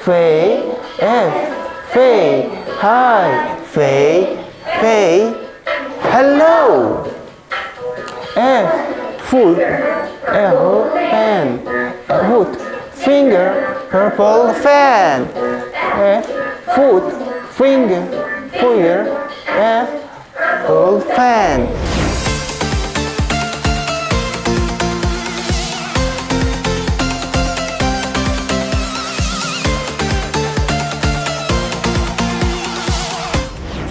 Fay, F, Fay, hi, Fay, Fay, hello. F, foot, L, pen, foot, finger, purple fan. F, foot, finger, F, purple fan.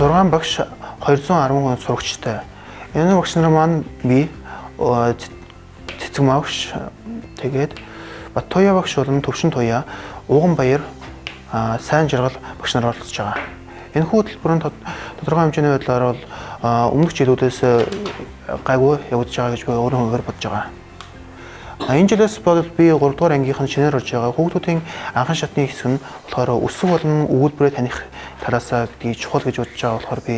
Зургаан багш 210 хүн сурагчтай. Энэ багш нар маань би цэцэг багш тэгээд Баттуяа багш болон Төвшин Туяа, Ууган Баяр сайн жаргал багш нар оролцож байгаа. Энэ хөтөлбөрөнд тодорхой хэмжээний байдлаар бол өмнөх жилүүдээс гайгүй явагдаж байгаа гэж би өөрөө бодож байгаа. Энэ жилээс бол би 3 дугаар ангийнхан шинээр орж байгаа хүүхдүүдийн анхан шатны хэсэг нь болохоор өсөг болон өгүүлбэрээ таних талаасаа гэдгийг чухал гэж бодож байгаа болохоор би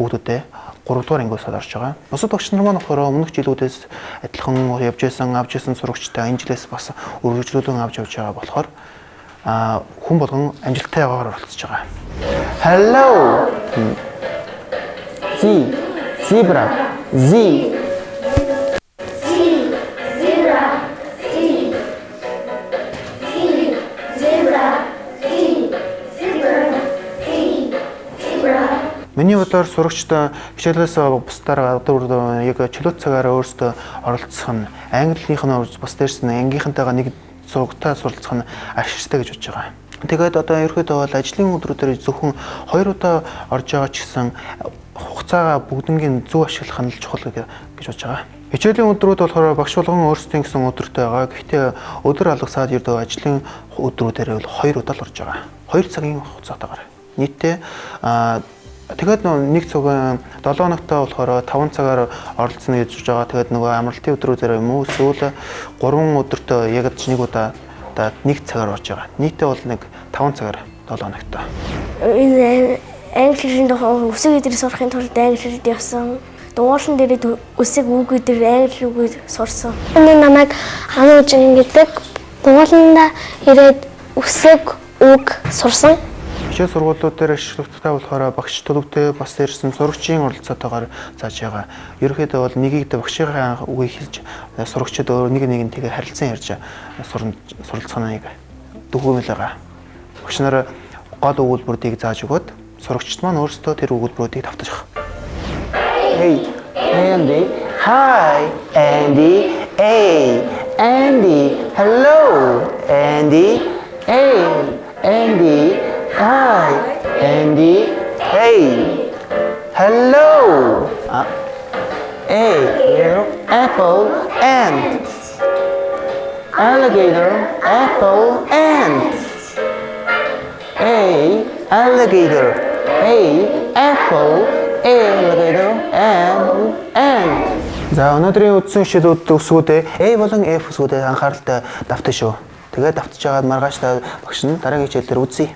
хүүхдүүдэд 3 дугаар ангиас орж байгаа. Бусад багш нар маань болохоор өмнөх жилүүдээс адилхан явж авч ирсэн сурагчтай энэ жилээс бас өргөжлүүлэн авч явж байгаа болохоор хүн болгон амжилттайгаар оролцож байгаа. Hello. Zebra. Z. Миний бодлоор сурагчдаа хичээлээс бусдаар яг чөлөөт цагаараа өөрсдөө оролцох нь английнх нь бас дээрс нь ангийнхантайгаа нэг зурагтаа суралцах нь ашигтай гэж бодож байгаа. Тэгээд одоо ерөөдөө бол ажлын өдрүүдээр зөвхөн 2 удаа орж байгаа ч гэсэн хугацаагаа бүгднгийн зөв ашиглах нь чухал гэж бодож байгаа. Хичээлийн өдрүүд болохоор багш болгон өөрсдийн гэсэн өдөртэй байгаа. Гэхдээ өдөр алгасаад ердөө ажлын өдрүүдээр бол 2 удаа л орж байгаа. 2 цагийн хугацаатаагаар. Нийтдээ тэгээд нэг цаг 7 хоногтой болохоор 5 цагаар оролцсон гэж бодож байгаа. Тэгээд нөгөө амралтын өдрүүдээр юм уу эсвэл 3 өдөртөө яг нэг удаа нэг цагаар орж байгаа. Нийтдээ бол нэг 5 цагаар 7 хоногтой. Энэ англи хэлний үсэг эдрийг сурахын тулд англи хэлд явсан. Дугуурлан дээр үсэг үг эдрийг англи үгээр сурсан. Энэ намайг Ханууж гэдэг дугуурландаа ирээд үсэг үг сурсан. Хичээл сургуулиуд дээр ашиглагддаг болохоор багш төлөвтэй бас дээрсэн сурагчийн оролцоотойгоор зааж байгаа. Ерөнхийдөө бол нэгийг багшийн үгийг хэлж сурагчид өөр нэг нэгээ харилцан ярьж суралцах нэг дөхөвмөл байгаа. Багш нар гол өгүүлбэрүүдийг зааж өгөөд сурагчид маань өөрсдөө тэр өгүүлбэрүүдийг давтаж байгаа. Hey, Andy. Hi, Andy. Hey, Andy. Hello, Andy. Hey, Andy. Hi, Andy. Hey, hello. Apple, ant. Alligator, apple, ant. Alligator. Apple, alligator, ant. За өнөөдрийн үдсэн шилүүд өсгүүдээ A болон F өсгүүдээ анхааралтай давтан шүү. Тэгээд давтаж байгаад маргааш та багш нь дараагийн хичээл дээр үзье.